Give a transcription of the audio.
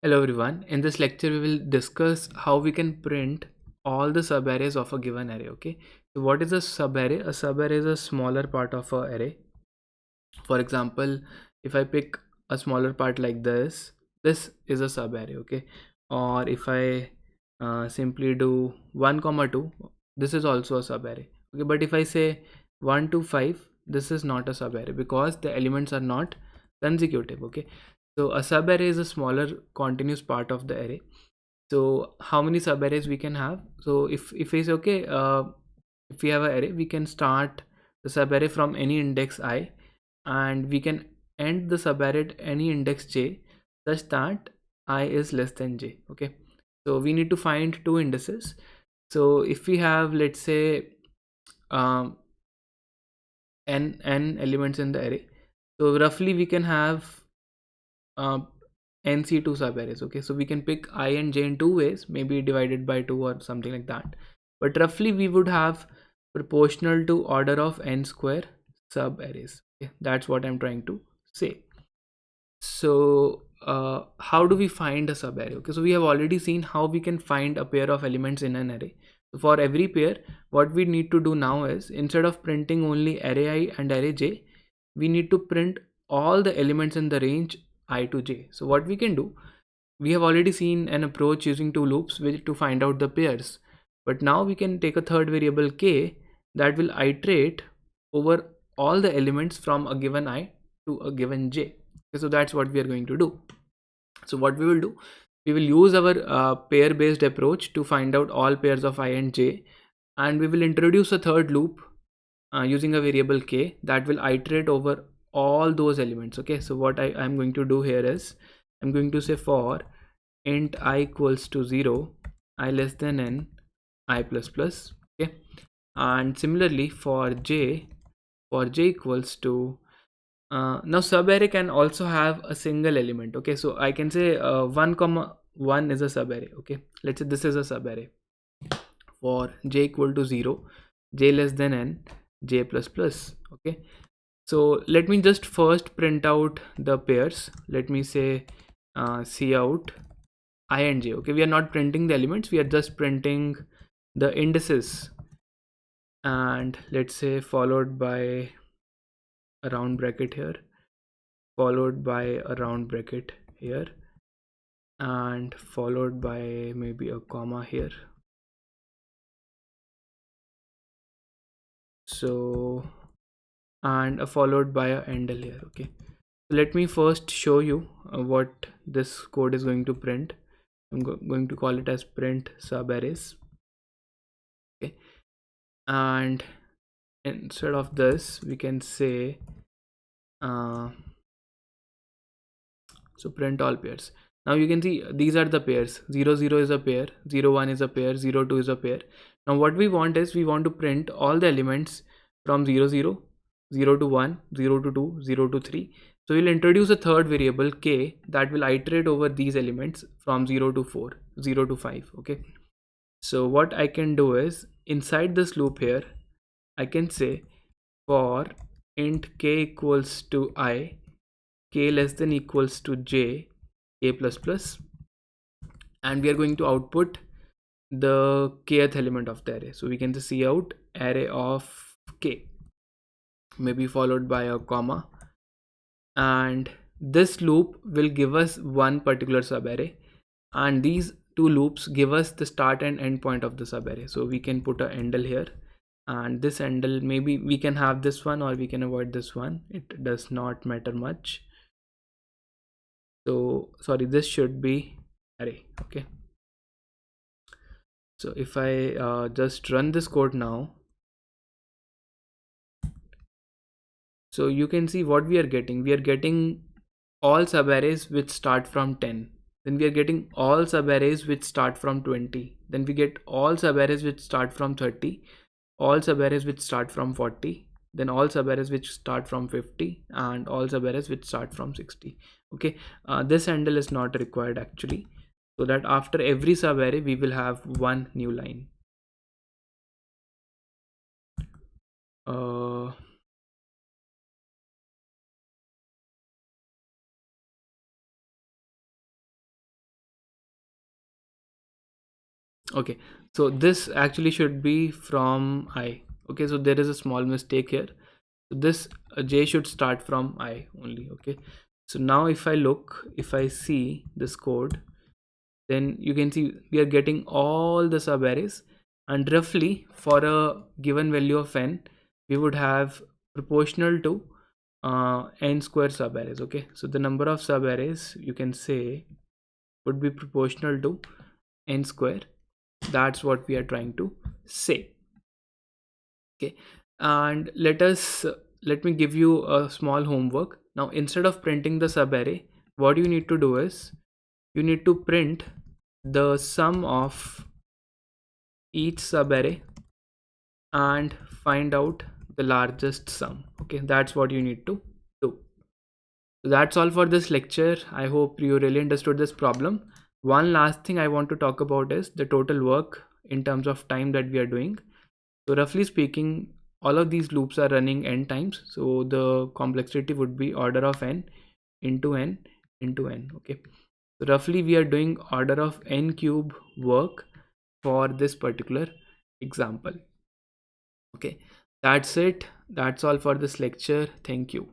Hello everyone. In this lecture, we will discuss how we can print all the subarrays of a given array. Okay. So what is a subarray? A subarray is a smaller part of a array. For example, if I pick a smaller part like this is a subarray. Okay. Or if I simply do 1 comma 2, this is also a subarray. Okay. But if I say 1 to 5, this is not a subarray because the elements are not consecutive. Okay. So a subarray is a smaller continuous part of the array. So how many subarrays we can have? So if we say okay, if we have an array, we can start the subarray from any index I, and we can end the subarray at any index j such that I is less than j. Okay, so we need to find two indices. So if we have, let's say, um, n elements in the array, so roughly we can have uh, nc2 subarrays. Okay, so we can pick I and j in two ways, maybe divided by 2 or something like that, but roughly we would have proportional to order of n square subarrays. Okay, that's what I'm trying to say. So how do we find a subarray? Okay, so we have already seen how we can find a pair of elements in an array. So for every pair, what we need to do now is, instead of printing only array I and array j, we need to print all the elements in the range I to j. So what we can do, we have already seen an approach using two loops to find out the pairs, but now we can take a third variable k that will iterate over all the elements from a given I to a given j. Okay, so that's what we are going to do. So what we will do, we will use our pair based approach to find out all pairs of I and j, and we will introduce a third loop using a variable k that will iterate over all those elements. Okay, so what I'm going to do here is, I'm going to say for int I equals to 0, I less than n, I plus plus. Okay, and similarly for j equals to now subarray can also have a single element. Okay, so I can say 1 comma 1 is a subarray. Okay, let's say this is a subarray for j equal to 0, j less than n, j plus plus. Okay, so let me just first print out the pairs. Let me say cout I and j. Okay, we are not printing the elements, we are just printing the indices, and let's say followed by a round bracket here, followed by a round bracket here, and followed by maybe a comma here. So, and followed by a endl here. Okay, let me first show you what this code is going to print. I'm going to call it as print subarrays. Okay, and instead of this we can say uh, so print all pairs. Now you can see these are the pairs. 0 0 is a pair, 0 1 is a pair, 0 2 is a pair. Now what we want is, we want to print all the elements from 0 0, 0 to 1, 0 to 2, 0 to 3. So we'll introduce a third variable k that will iterate over these elements from 0 to 4, 0 to 5. Okay, so what I can do is, inside this loop here, I can say for int k equals to I, k less than equals to j, k plus plus, and we are going to output the kth element of the array. So we can just see out array of k, maybe followed by a comma, and this loop will give us one particular subarray, and these two loops give us the start and end point of the subarray. So we can put a endl here, and this endl, maybe we can have this one or we can avoid this one, it does not matter much. So sorry, this should be array. Okay, so if I just run this code now, so you can see what we are getting. We are getting all subarrays which start from 10, then we are getting all subarrays which start from 20, then we get all subarrays which start from 30, all subarrays which start from 40, then all subarrays which start from 50, and all subarrays which start from 60. Okay, this handle is not required actually, so that after every subarray we will have one new line. uh, Okay, so this actually should be from I. Okay, so there is a small mistake here. So this j should start from I only. Okay, so now if I see this code, then you can see we are getting all the sub arrays, and roughly for a given value of n, we would have proportional to n square sub arrays. Okay, so the number of sub arrays you can say would be proportional to n square. That's what we are trying to say. Okay, and let me give you a small homework. Now instead of printing the sub array, what you need to do is you need to print the sum of each sub array and find out the largest sum. Okay, that's what you need to do. So that's all for this lecture. I hope you really understood this problem. One last thing I want to talk about is the total work in terms of time that we are doing. So roughly speaking, all of these loops are running n times. So the complexity would be order of n into n into n. Okay. So roughly we are doing order of n cube work for this particular example. Okay. That's it. That's all for this lecture. Thank you.